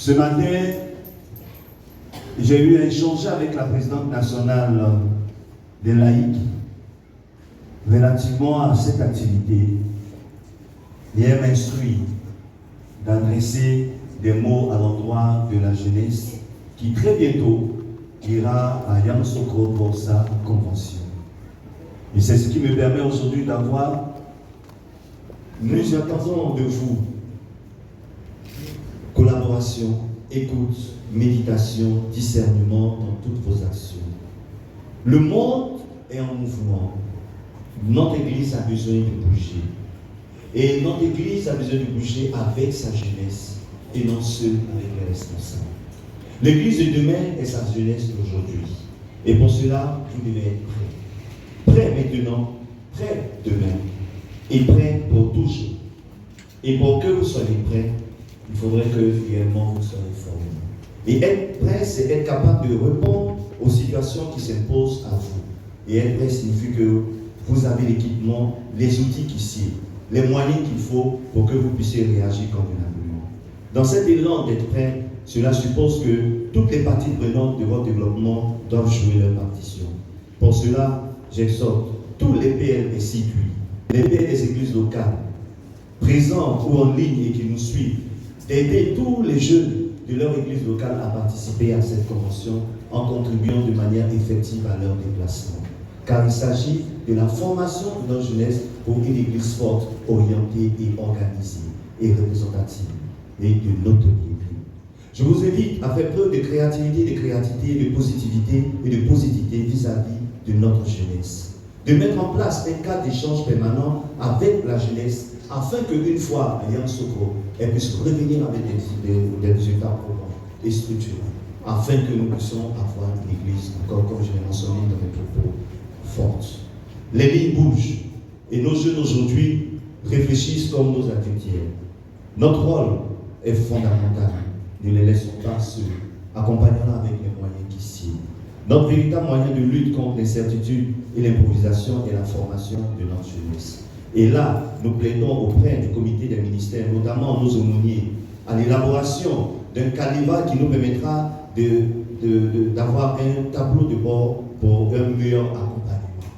Ce matin, j'ai eu à échanger avec la présidente nationale des laïcs relativement à cette activité. Et elle m'instruit d'adresser des mots à l'endroit de la jeunesse qui très bientôt ira à Yamoussoukro pour sa convention. Et c'est ce qui me permet aujourd'hui d'avoir, nous attendons de vous, collaboration, écoute, méditation, discernement dans toutes vos actions. Le monde est en mouvement. Notre Église a besoin de bouger. Et notre Église a besoin de bouger avec sa jeunesse et non seul avec les responsables. L'Église de demain est sa jeunesse d'aujourd'hui. Et pour cela, vous devez être prêts. Prêts maintenant, prêts demain et prêts pour toujours. Et pour que vous soyez prêts, il faudrait que réellement vous soyez formés. Et être prêt, c'est être capable de répondre aux situations qui s'imposent à vous. Et être prêt signifie que vous avez l'équipement, les outils qui s'y, les moyens qu'il faut pour que vous puissiez réagir convenablement. Dans cet élan d'être prêt, cela suppose que toutes les parties prenantes de votre développement doivent jouer leur partition. Pour cela, j'exhorte tous les PL et circuits, les PL des églises locales, présents ou en ligne et qui nous suivent, d'aider tous les jeunes de leur église locale à participer à cette convention en contribuant de manière effective à leur déplacement. Car il s'agit de la formation de notre jeunesse pour une église forte, orientée et organisée et représentative et de notoriété. Je vous invite à faire preuve de créativité, de positivité et de positivité vis-à-vis de notre jeunesse. De mettre en place un cadre d'échange permanent avec la jeunesse afin qu'une fois à Yamoussoukro, elle puisse revenir avec des résultats probants et structurants, afin que nous puissions avoir une église, encore comme je l'ai mentionné dans mes propos, forte. Les lignes bougent et nos jeunes aujourd'hui réfléchissent comme nos adultes hier. Notre rôle est fondamental. Ne les laissons pas seuls. Accompagnons-la avec les moyens qui s'y. Notre véritable moyen de lutte contre l'incertitude et l'improvisation est la formation de notre jeunesse. Et là, nous plaidons auprès du comité des ministères, notamment nos aumôniers, à l'élaboration d'un calibre qui nous permettra d'avoir un tableau de bord pour un meilleur accompagnement.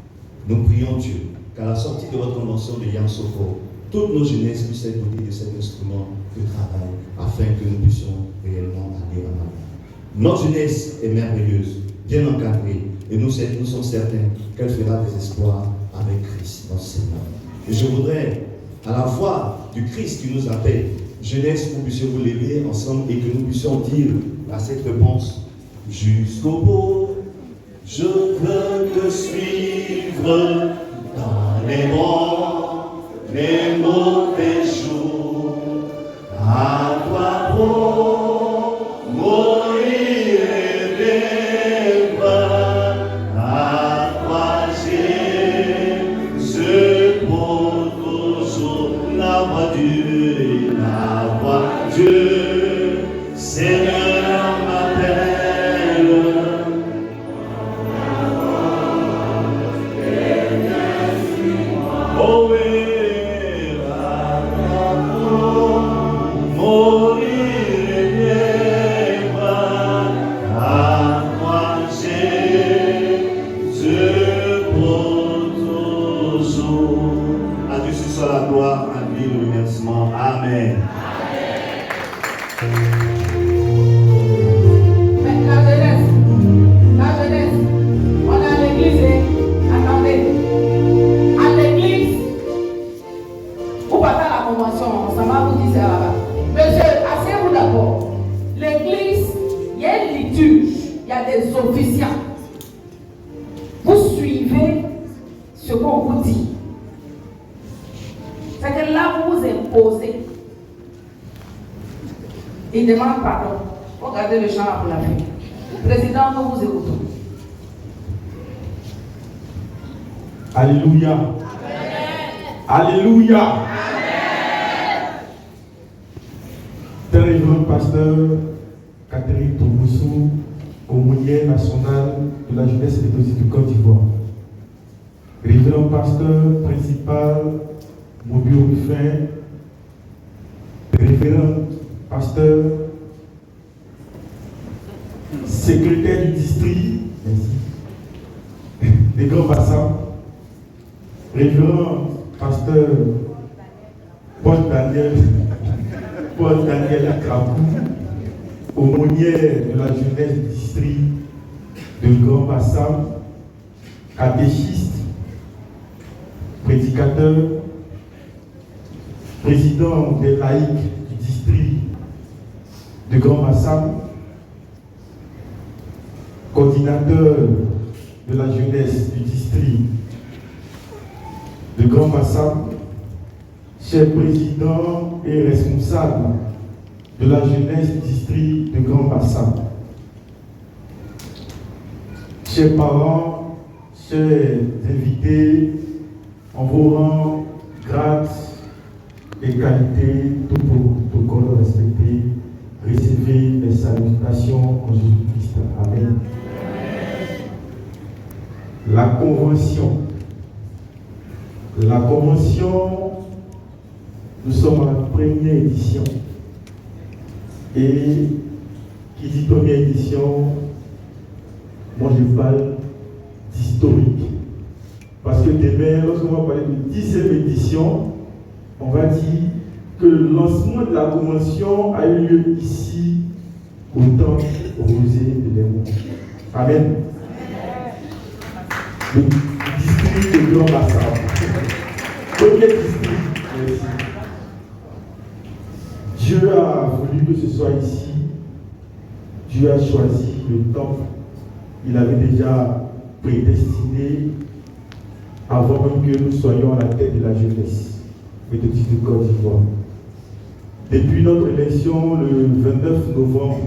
Nous prions Dieu qu'à la sortie de votre convention de Yamoussoukro, toutes nos jeunesses puissent être dotées de cet instrument de travail afin que nous puissions réellement aller en avant. Notre jeunesse est merveilleuse, bien encadrée, et nous sommes certains qu'elle fera des espoirs avec Christ, notre Seigneur. Et je voudrais, à la voix du Christ qui nous appelle, jeunesse, que vous puissiez vous lever ensemble et que nous puissions dire à cette réponse, jusqu'au bout, je veux te suivre dans les bons, les mauvais jours, à toi pour mourir et vivre, à toi Jésus pour toujours, la voix Dieu, Seigneur m'appelle. Oh oui, mourir et vivre, à toi Jésus pour toujours. À Dieu ce soit la gloire, à lui le remerciement. Amen. La jeunesse, on est à l'église, attendez, à l'église, vous partez à la convention, ça va vous dire ça là-bas. Monsieur, asseyez-vous d'abord. L'église, il y a une liturge, il y a des officiants. Vous suivez ce qu'on vous dit. C'est que là, vous vous imposez. Il demande pardon. Regardez le chant là pour la fin. Président, nous vous écoutons. Alléluia. Amen. Alléluia. Amen. Très révérend pasteur Catherine Toumoussou, aumônière nationale de la jeunesse et des politiques du Côte d'Ivoire. Révérend pasteur principal Mobio Ruffin, révérend pasteur secrétaire du district des Grands Bassins, révérend pasteur Paul Daniel Akrabou, aumônière de la jeunesse du district de Grand Bassam, catéchiste, prédicateur, président des laïcs du district de Grand Bassam, coordinateur de la jeunesse du district de Grand Bassam, chef président et responsable de la jeunesse du district de Grand Bassam, chers parents, chers invités, en vos rangs, grades et qualités, tout protocole respecté, recevez les salutations en Jésus-Christ. Amen. La convention, nous sommes à la première édition. Et qui dit première édition, moi je parle d'historique. Parce que demain, lorsqu'on va parler de 10e édition, on va dire que le lancement de la convention a eu lieu ici, au temple rosé de Léon. Amen. Le district de Grand Bassam. Premier district. Dieu a voulu que ce soit ici. Dieu a choisi le temple. Il avait déjà prédestiné avant même que nous soyons à la tête de la jeunesse et de Côte d'Ivoire. Depuis notre élection le 29 novembre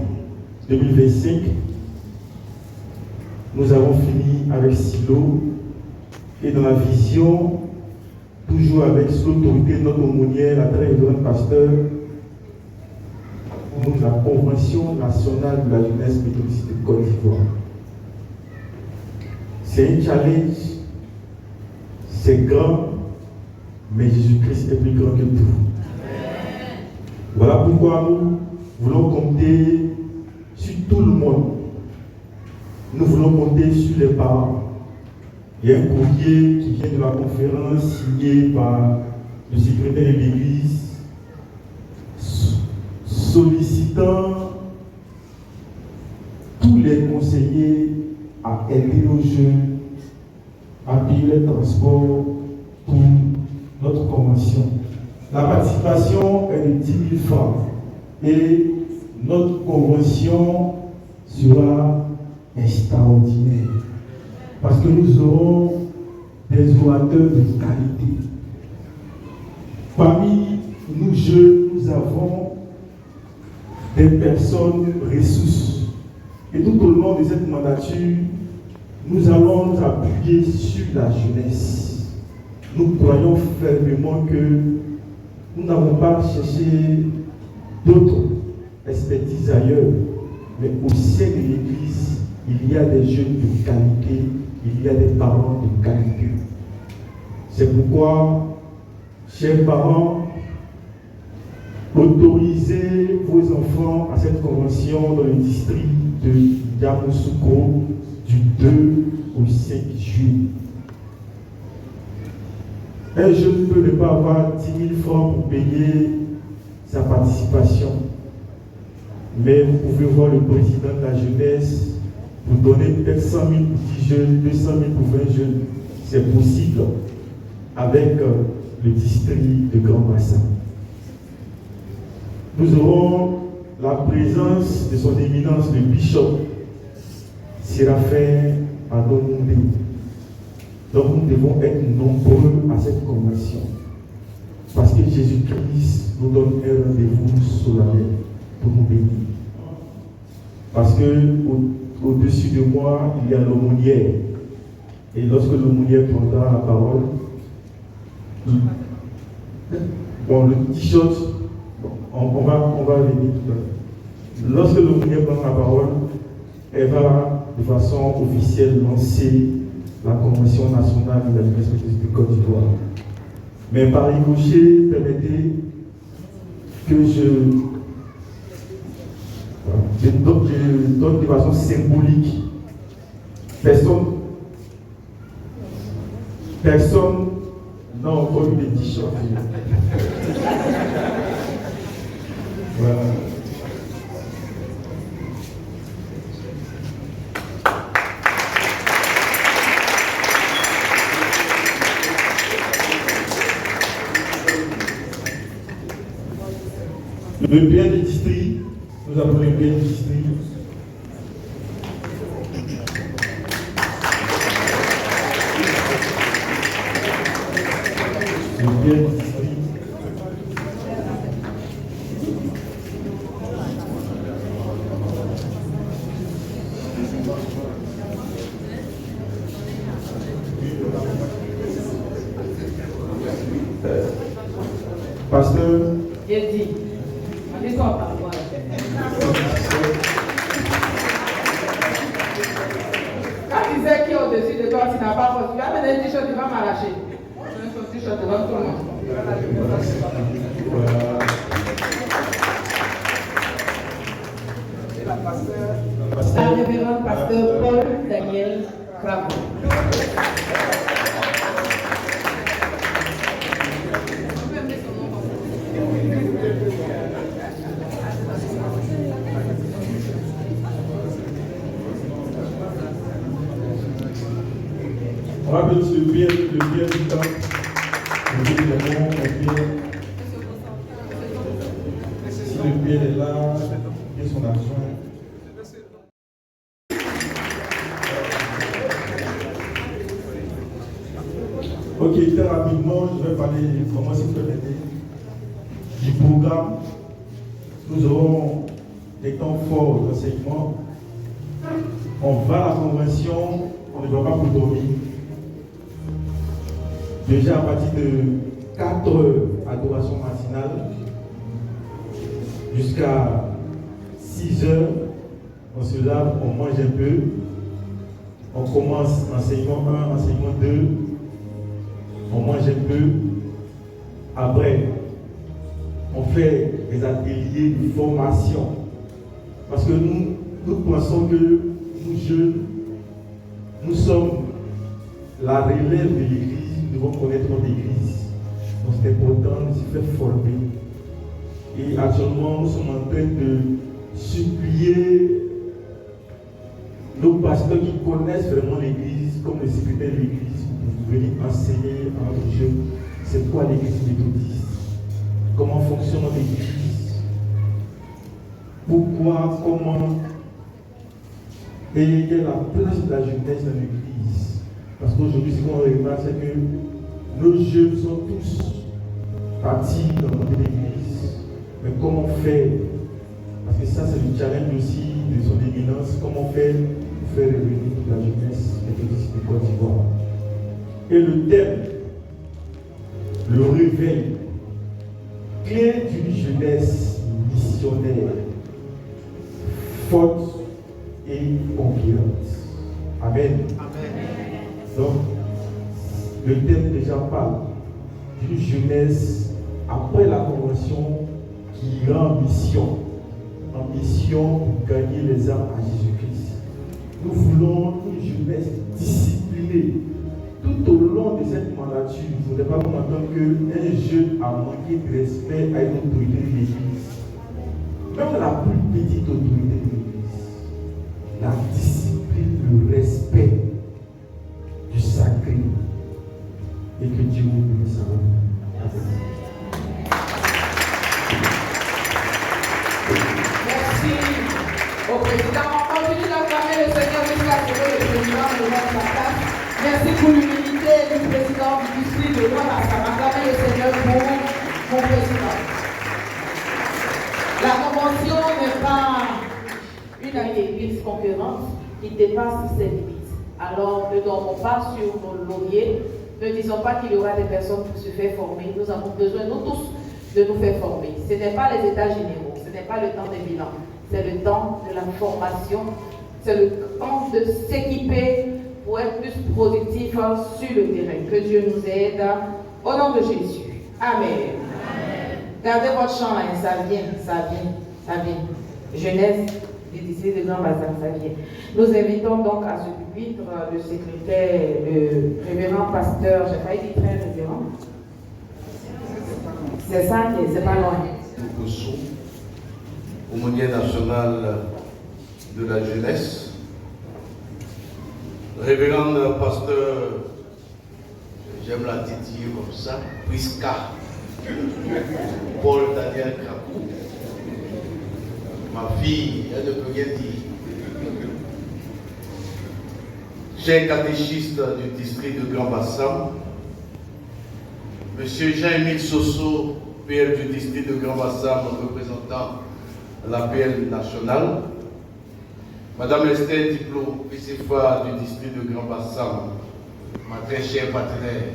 2025, nous avons fini avec Silo et dans la vision, toujours avec sous l'autorité de notre aumônière, la très grande pasteur, la Convention nationale de la jeunesse méthodiste de Côte d'Ivoire. C'est un challenge, c'est grand, mais Jésus-Christ est plus grand que tout. Voilà pourquoi nous voulons compter sur tout le monde. Nous voulons compter sur les parents. Il y a un courrier qui vient de la conférence signé par le secrétaire de l'Église sollicitant tous les conseillers à aider nos jeunes à payer les transports pour notre convention. La participation est de 10 000 francs et notre convention sera extraordinaire parce que nous aurons des orateurs de qualité. Parmi nous jeunes, nous avons des personnes ressources. Et tout au long de cette mandature, nous allons nous appuyer sur la jeunesse. Nous croyons fermement que nous n'avons pas cherché d'autres expertises ailleurs, mais au sein de l'Église, il y a des jeunes de qualité, il y a des parents de qualité. C'est pourquoi, chers parents, autorisez vos enfants à cette convention dans le district de Yamoussoukro du 2 au 5 juillet. Un jeune peut ne pas avoir 10 000 francs pour payer sa participation. Mais vous pouvez voir le président de la jeunesse pour donner peut-être 100 000 pour 10 jeunes, 200 000 pour 20 jeunes. C'est possible avec le district de Grand Bassin. Nous aurons la présence de son éminence, le bishop Séraphin Adomondé. Donc nous devons être nombreux à cette convention. Parce que Jésus-Christ nous donne un rendez-vous solennel pour nous bénir. Parce que au-dessus de moi, il y a l'aumônière. Et lorsque l'aumônière prendra la parole, bon, le t-shirt, on va venir tout à l'heure. Lorsque l'aumônière prend la parole, elle va de façon officielle lancer la Convention nationale de la jeunesse méthodiste de Côte d'Ivoire. Mais par ricochet, permettez que je... Voilà. je donne de façon symbolique. Personne n'a encore eu des t-shirts. Voilà. Le bien du district, nous avons le bien du district. Le bien du district. Pasteur. Il dit. On dit quoi par rapport à quand il disait qui est au-dessus de toi, tu n'as pas force, tu vas mettre un t-shirt, tu vas m'arracher. Un t-shirt devant tout le monde. La révérende pasteur Paul Daniel Cravo. On va mettre le bien du temps. Le bien du monde, le bien. Si le bien est là, il y a son argent. Ok, très rapidement, je vais parler comment c'est présenté du programme. Nous aurons des temps forts d'enseignement. On va à la convention, on ne va pas pour dormir. Déjà à partir de 4 heures, adoration matinale, jusqu'à 6 heures, on se lave, on mange un peu. On commence enseignement 1, enseignement 2. On mange un peu. Après, on fait des ateliers de formation. Parce que nous pensons que nous jeunes, nous sommes la relève de l'Église. Nous devons connaître notre Église. Donc c'est important de se faire former. Et actuellement, nous sommes en train de supplier nos pasteurs qui connaissent vraiment l'Église, comme le secrétaire de l'Église, pour venir enseigner à notre jeunes c'est quoi l'Église méthodiste, comment fonctionne notre Église, pourquoi, comment, et il y a la place de la jeunesse dans l'Église. Parce qu'aujourd'hui, ce qu'on remarque, c'est que nos jeunes sont tous partis dans notre Église. Mais comment faire? Parce que ça, c'est le challenge aussi de son éminence. Comment faire pour faire revenir toute la jeunesse méthodiste de Côte d'Ivoire? Et le thème, le réveil, clé d'une jeunesse missionnaire, forte et conquérante. Amen. Donc, le thème déjà parle d'une jeunesse après la convention qui ira en mission pour gagner les âmes à Jésus-Christ. Nous voulons une jeunesse disciplinée. Tout au long de cette mandature, il ne faudrait pas qu'on entende qu'un jeune a manqué de respect à une autorité de l'Église. Même la plus petite autorité de l'Église. La discipline, le respect du sacré. Et que Dieu vous bénisse. Merci au président. On continue d'acclamer le Seigneur jusqu'à ce que le président nous rende sa place. Merci pour l'humilité du président du district de Ouattara. Acclamez le Seigneur pour mon président. La convention n'est pas une église concurrente qui dépasse ses limites. Alors ne dormons pas sur nos lauriers. Ne disons pas qu'il y aura des personnes pour se faire former. Nous avons besoin, nous tous, de nous faire former. Ce n'est pas les états généraux, ce n'est pas le temps des bilans. C'est le temps de la formation. C'est le temps de s'équiper pour être plus productif sur le terrain. Que Dieu nous aide. Au nom de Jésus. Amen. Amen. Gardez votre chant là, ça vient. Jeunesse du district de Grand Bassam, ça vient. Nous invitons donc à ce pupitre le secrétaire, le révérend pasteur, j'ai failli dire très révérend. C'est ça, c'est pas loin. Poussou, aumônier national de la jeunesse, révérend pasteur, j'aime la titiller comme ça, Prisca, Paul Daniel Krapou. Ma fille, elle ne peut rien dire. Cher catéchiste du district de Grand Bassam, Monsieur Jean-Émile Soso, PL du district de Grand Bassam, représentant la PL nationale, Madame Esther Diplo, PCFA du district de Grand Bassam, ma très chère partenaire,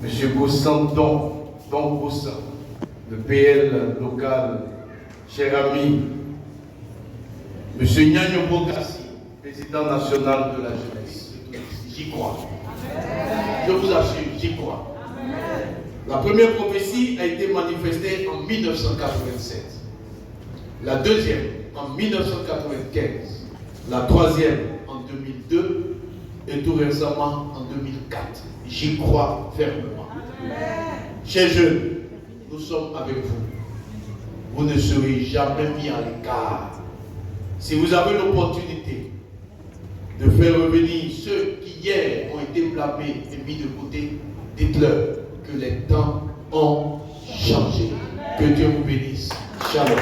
Monsieur Goussan Don Goussan, le PL local, cher ami, Monsieur Nyagno Bogassi, président national de la jeunesse. J'y crois. Je vous assure, j'y crois. La première prophétie a été manifestée en 1987. La deuxième en 1995. La troisième en 2002. Et tout récemment en 2004. J'y crois fermement. Chers jeunes, nous sommes avec vous. Vous ne serez jamais mis à l'écart. Si vous avez l'opportunité de faire revenir ceux qui hier ont été blâmés et mis de côté, dites-leur que les temps ont changé. Que Dieu vous bénisse. Shalom.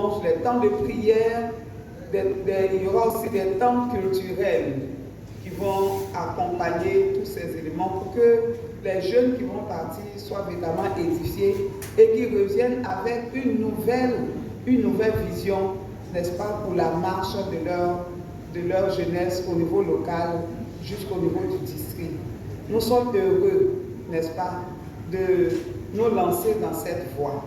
louange, les temps de prière, il y aura aussi des temps culturels qui vont accompagner tous ces éléments pour que les jeunes qui vont partir soient évidemment édifiés et qui reviennent avec une nouvelle vision, n'est-ce pas, pour la marche de leur jeunesse au niveau local jusqu'au niveau du district. Nous sommes heureux, n'est-ce pas, de nous lancer dans cette voie.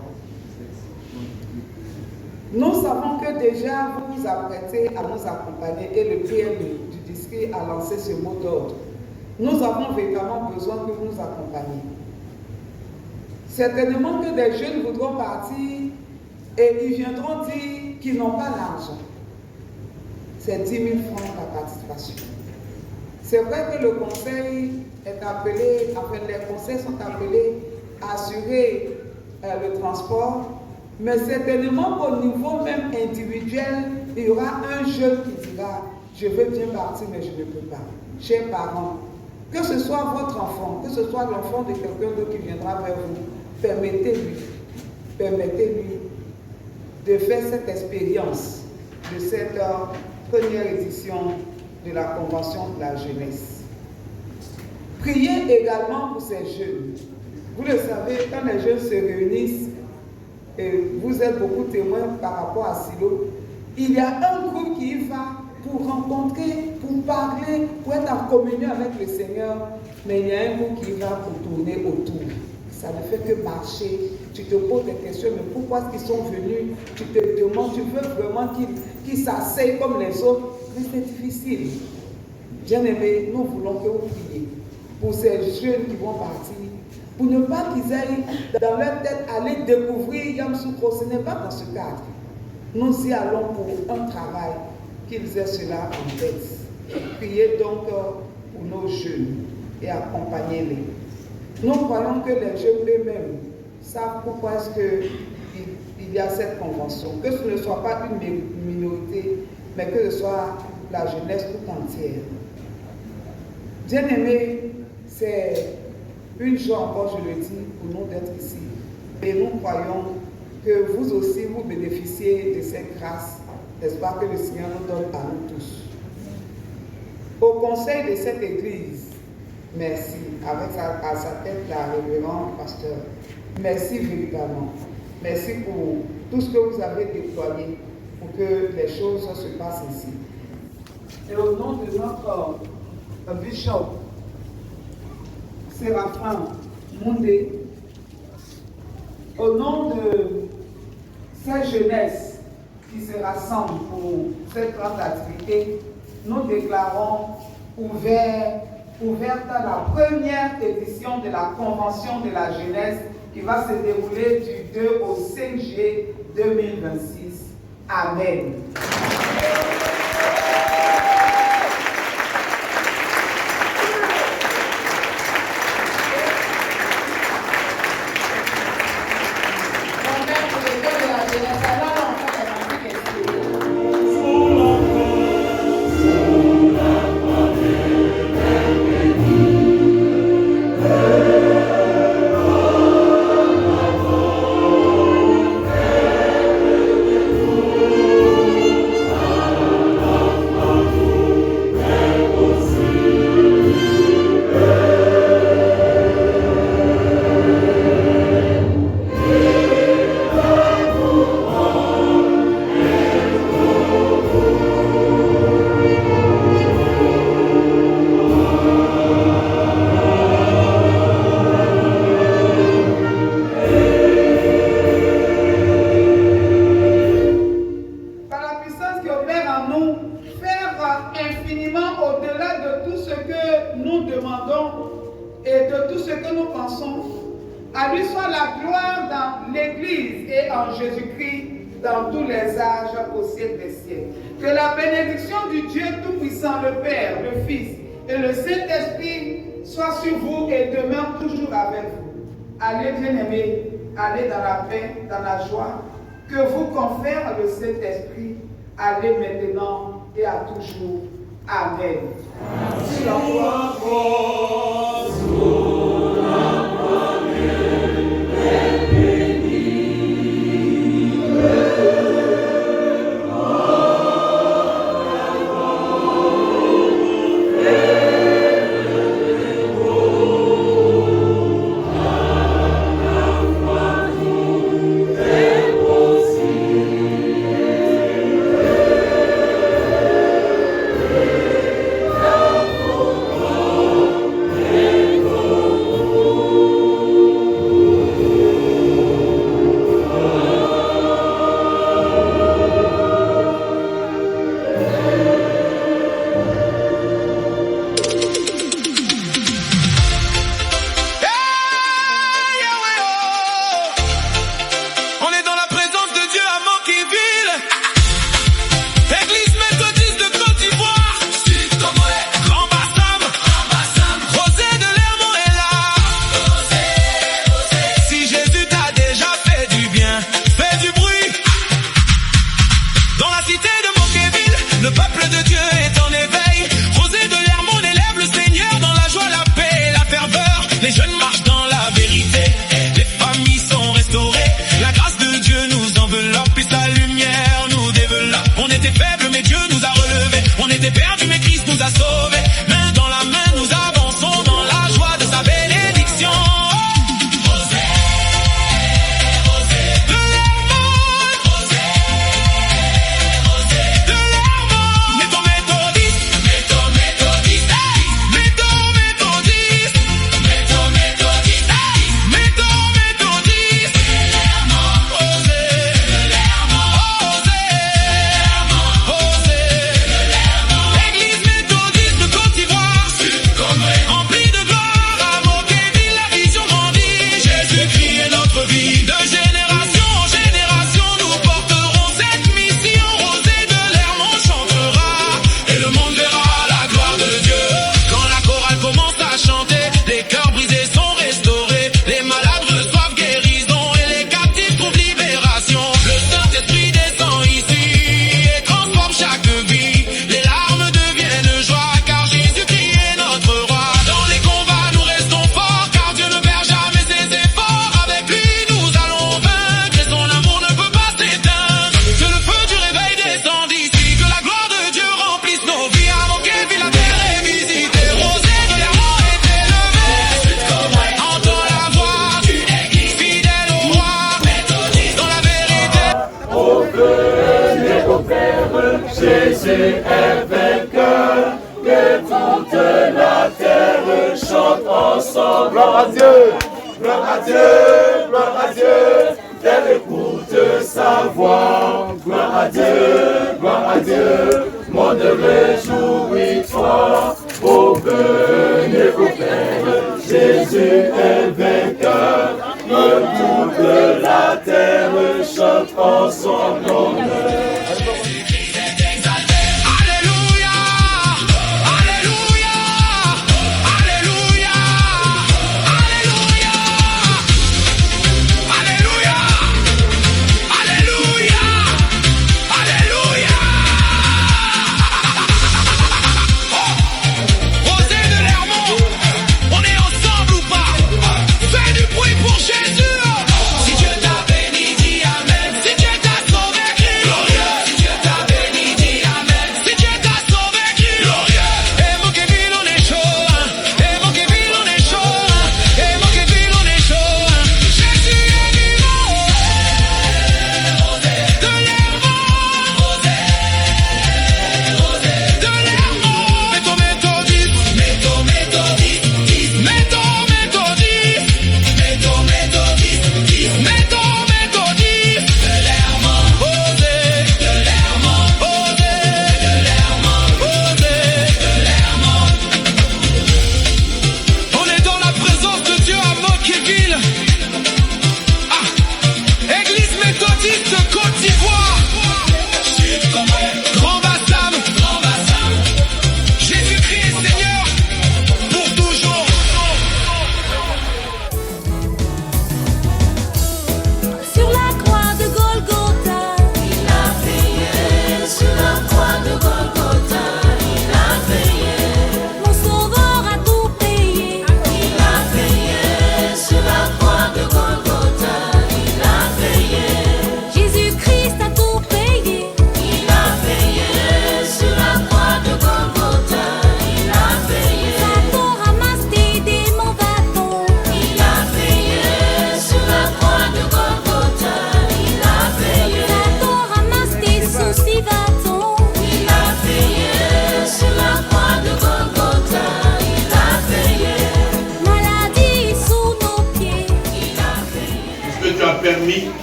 Nous savons que déjà vous vous apprêtez à nous accompagner et le PM du district a lancé ce mot d'ordre. Nous avons véritablement besoin que vous nous accompagniez. Certainement que des jeunes voudront partir et ils viendront dire qu'ils n'ont pas l'argent. C'est 10 000 francs la participation. C'est vrai que le conseil est appelé, enfin les conseils sont appelés à assurer le transport, mais certainement qu'au niveau même individuel, il y aura un jeune qui dira « je veux bien partir mais je ne peux pas ». Chers parents, que ce soit votre enfant, que ce soit l'enfant de quelqu'un d'autre qui viendra vers vous, permettez-lui de faire cette expérience de cette première édition de la Convention de la jeunesse. Priez également pour ces jeunes. Vous le savez, quand les jeunes se réunissent, et vous êtes beaucoup témoins par rapport à Silo, il y a un groupe qui y va pour rencontrer, pour parler, pour être en communion avec le Seigneur, mais il y a un groupe qui y va pour tourner autour. Ça ne fait que marcher. Tu te poses des questions, mais pourquoi est-ce qu'ils sont venus? Tu te demandes, tu veux vraiment qu'ils s'asseyent comme les autres, mais c'est difficile. Bien-aimés, nous voulons que vous priez pour ces jeunes qui vont partir, pour ne pas qu'ils aillent dans leur tête aller découvrir Yamoussoukro. Ce n'est pas dans ce cadre. Nous y allons pour un travail, qu'ils aient cela en tête. Priez donc pour nos jeunes et accompagnez-les. Nous croyons que les jeunes eux-mêmes savent pourquoi est-ce qu'il y a cette convention. Que ce ne soit pas une minorité, mais que ce soit la jeunesse tout entière. Bien-aimés, c'est une joie encore, je le dis, pour nous d'être ici. Et nous croyons que vous aussi, vous bénéficiez de cette grâce, n'est-ce pas, que le Seigneur nous donne à nous tous. Au conseil de cette église, merci, avec à sa tête la révérende pasteur. Merci véritablement. Merci pour tout ce que vous avez déployé pour que les choses se passent ici. Et au nom de notre bishop, Séraphin Moundé, au nom de cette jeunesse qui se rassemble pour cette grande activité, nous déclarons ouverte la première édition de la Convention de la jeunesse qui va se dérouler du 2 au 5 juillet 2026. Amen. Allez, bien-aimés, allez dans la paix, dans la joie, que vous confère le Saint-Esprit. Allez maintenant et à toujours. Amen. Amen. gloire à Dieu, gloire à Dieu, gloire à Dieu. Elle écoute sa voix, gloire à Dieu, monde réjouis-toi, ô venez au Père, Jésus est vainqueur, que toute la terre chante en son honneur.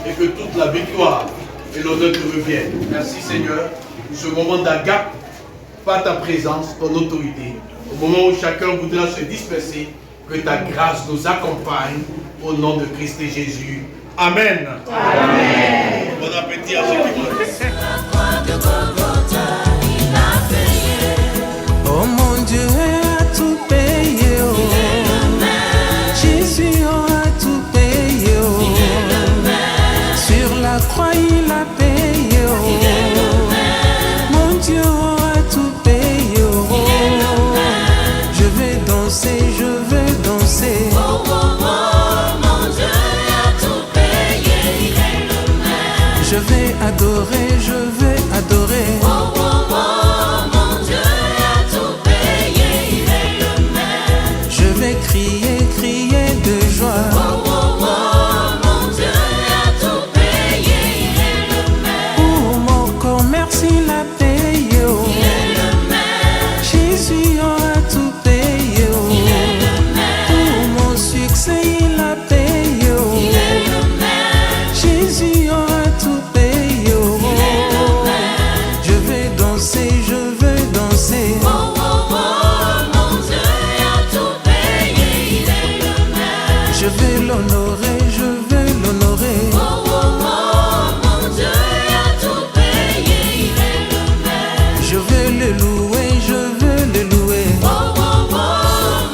Et que toute la victoire et l'honneur te reviennent. Merci Seigneur pour ce moment d'agape, par ta présence, ton autorité. Au moment où chacun voudra se disperser, que ta grâce nous accompagne au nom de Christ et Jésus. Amen. Amen. Bon appétit à ceux qui mangent. Oh mon Dieu a tout payé, oh. Jésus a tout payé, oh. Sur la croix il a payé, oh. Mon Dieu a tout payé, oh. Je vais danser, je vais danser. Oh, oh, oh, mon Dieu a tout payé, il est le maître. Je vais adorer, je vais adorer. Oh, oh, oh, mon Dieu a tout payé, il est le maître. Je vais crier, crier de joie. Oh, oh, oh, mon Dieu a tout payé, il est le maître. Pour mon commerce il a payé, oh. Il est le maître. Jésus a tout payé, oh. Il est le maître. Pour mon succès il a payé, oh. Il est le maître. Jésus a tout payé, oh. Il est le maître. Je vais danser, je veux danser. Oh, oh, oh, mon Dieu a tout payé, il est le maître. Je vais l'honorer, je veux l'honorer. Oh, oh, oh, mon Dieu a tout payé, il est le maître. Je veux le louer, je veux le louer. Oh, oh, oh,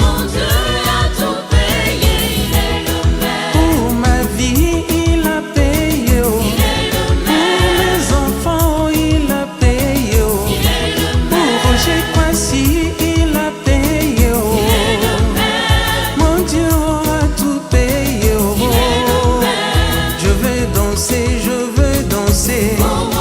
mon Dieu a tout payé, il est le maître. Pour ma vie il a payé, oh. Il est le Pour maître. mes enfants il a payé, oh. Il est le Pour maître. Roger Kwasi il a payé, oh. Il est le maître. Mon Dieu a tout payé, oh. Il est le maître. Je vais danser, je veux danser. Oh, oh,